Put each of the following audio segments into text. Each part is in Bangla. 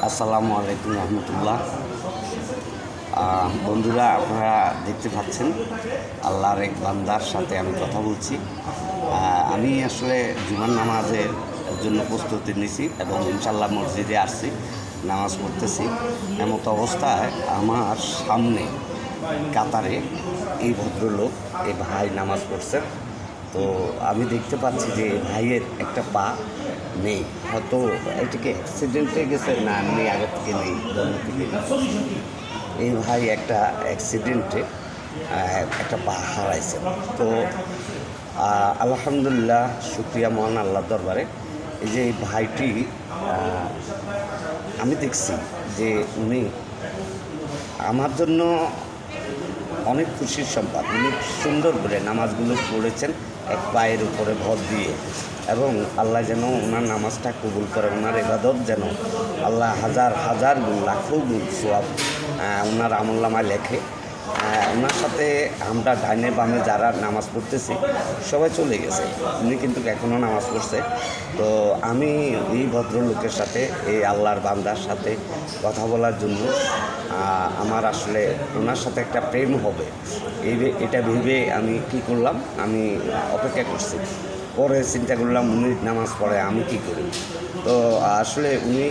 আসসালামু আলাইকুম রহমতুল্লাহ। বন্ধুরা, আপনারা দেখতে পাচ্ছেন আল্লাহর এক বান্দার সাথে আমি কথা বলছি। আমি আসলে জুমার নামাজের জন্য প্রস্তুতি নিছি এবং ইনশাল্লাহ মসজিদে আসছি, নামাজ পড়তেছি। এমত অবস্থায় আমার সামনে কাতারে এই ভদ্রলোক, এই ভাই নামাজ পড়ছেন। তো আমি দেখতে পাচ্ছি যে এই ভাইয়ের একটা পা নেই, হয়তো এটাকে অ্যাক্সিডেন্টে গেছে না এমনি আগের থেকে নেই, জন্ম থেকে এই ভাই একটা অ্যাক্সিডেন্টে একটা পা হারাইছে। তো আলহামদুলিল্লাহ, শুকরিয়া মহান আল্লাহর দরবারে। এই যে এই ভাইটি, আমি দেখছি যে উনি আমার জন্য অনেক খুশির সংবাদ। উনি সুন্দর করে নামাজগুলো পড়েছেন এক পায়ের উপরে ভর দিয়ে, এবং আল্লাহ যেন ওনার নামাজটা কবুল করে, ওনার ইবাদত যেন আল্লাহ হাজার হাজার গুণ লাখো গুণ সওয়াব ওনার আমলনামায় লেখে। ওনার সাথে আমরা ডাইনে বামে যারা নামাজ পড়তেছি সবাই চলে গেছে, উনি কিন্তু এখনও নামাজ পড়ছে। তো আমি এই ভদ্রলোকের সাথে, এই আল্লাহর বান্দার সাথে কথা বলার জন্য আমার আসলে ওনার সাথে একটা প্রেম হবে এটা ভেবে আমি কি করলাম, আমি অপেক্ষা করছি। পরে চিন্তা করলাম উনি নামাজ পড়ে, আমি কি করি। তো আসলে উনি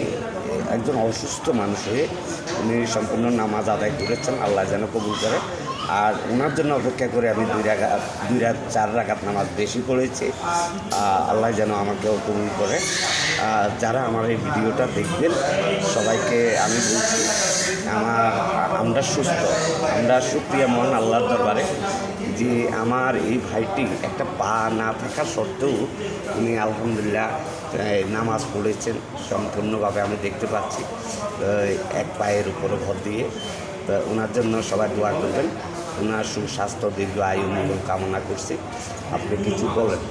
একজন অসুস্থ মানুষ হয়ে উনি সম্পূর্ণ নামাজ আদায় করেছেন, আল্লাহ যেন কবুল করে। আর ওনার জন্য অপেক্ষা করে আমি দুই রাত 4 রাকাত নামাজ বেশি পড়েছি। আল্লাহ যেন আমাকেও কবুল করে। যারা আমার এই ভিডিওটা দেখবেন সবাইকে আমি বলছি, আমরা সুস্থ, আমরা শুকরিয়া মহান আল্লাহর দরবারে যে আমার এই ভাইটি একটা পা না থাকা সত্ত্বেও উনি আলহামদুলিল্লাহ নামাজ পড়েছেন সম্পূর্ণভাবে, আমি দেখতে পাচ্ছি এক পায়ের উপরে ভর দিয়ে। তো ওনার জন্য সবাই দোয়া করবেন, ওনার সুস্বাস্থ্য দীর্ঘ আয়ু মঙ্গল কামনা করছি। আপনি কিছু বলেন।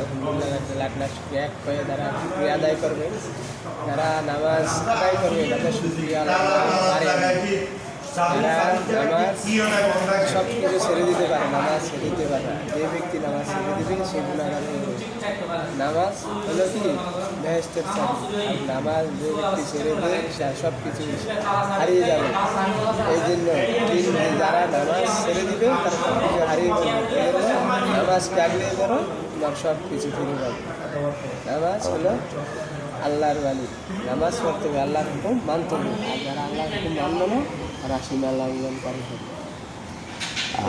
আলহামদুলিল্লাহ, শুক্রিয়া এক পায়ে যারা শুক্রিয়া আদায় করবে, যারা নামাজ আদায় করবে তাদের শুক্রিয়া নামাজ সব কিছু ছেড়ে দিতে পারে, নামাজ ছেড়ে দিতে পারে। যে ব্যক্তি নামাজ ছেড়ে দিবে সে গুণাগার হয়ে যাবে। নামাজ হলো কি বেহেশতের চাবি, আর নামাজ যে ব্যক্তি ছেড়ে দেবে সে সব কিছু হারিয়ে যাবে। এই জন্য যারা নামাজ ছেড়ে দিবে তারা সব কিছু হারিয়ে যাবে। নামাজকে আগলে ধরো, তোমার সব কিছু ফিরে পাবে। নামাজ হলো আল্লাহর বাণী, নামাজ পড়তে হবে, আল্লাহর হুকুম মানতে হবে। আর যারা আল্লাহর হুকুম মানল না তারা সীমা লঙ্ঘন করে হবে।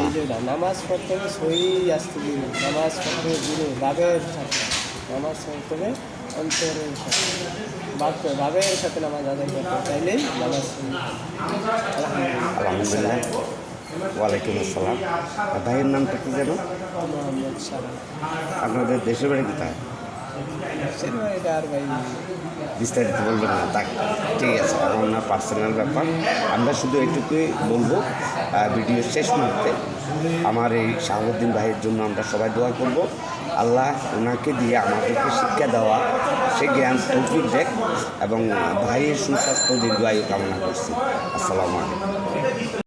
এই যে নামাজ পড়তে হবে সহি আসতে দিবে, নামাজ পড়তে হবে দিনে ভাবের সাথে, নামাজ পড়তে হবে অন্তরের সাথে, ভাবের সাথে নামাজ আদায় করতে চাইলেই নামাজ। আলহামদুলিল্লাহ। ওয়ালাইকুম আসসালাম। ভাইয়ের নামটা কি যেন? মোহাম্মদ সালাম। আপনাদের দেশের বাড়ি কোথায়? এটা আর ভাই বিস্তারিত বলবেন না? তা ঠিক আছে, আমার না পার্সোনাল ব্যাপার। আমরা শুধু এটুকুই বলবো, ভিডিওর শেষ মুহূর্তে আমার এই শাহাবুদ্দিন ভাইয়ের জন্য আমরা সবাই দোয়া করব। আল্লাহ ওনাকে দিয়ে আমাদেরকে শিক্ষা দেওয়া, সে জ্ঞান তৌফিক দেখ, এবং ভাইয়ের সুস্বাস্থ্য দীর্ঘায়ু কামনা করছি। আসসালামু আলাইকুম।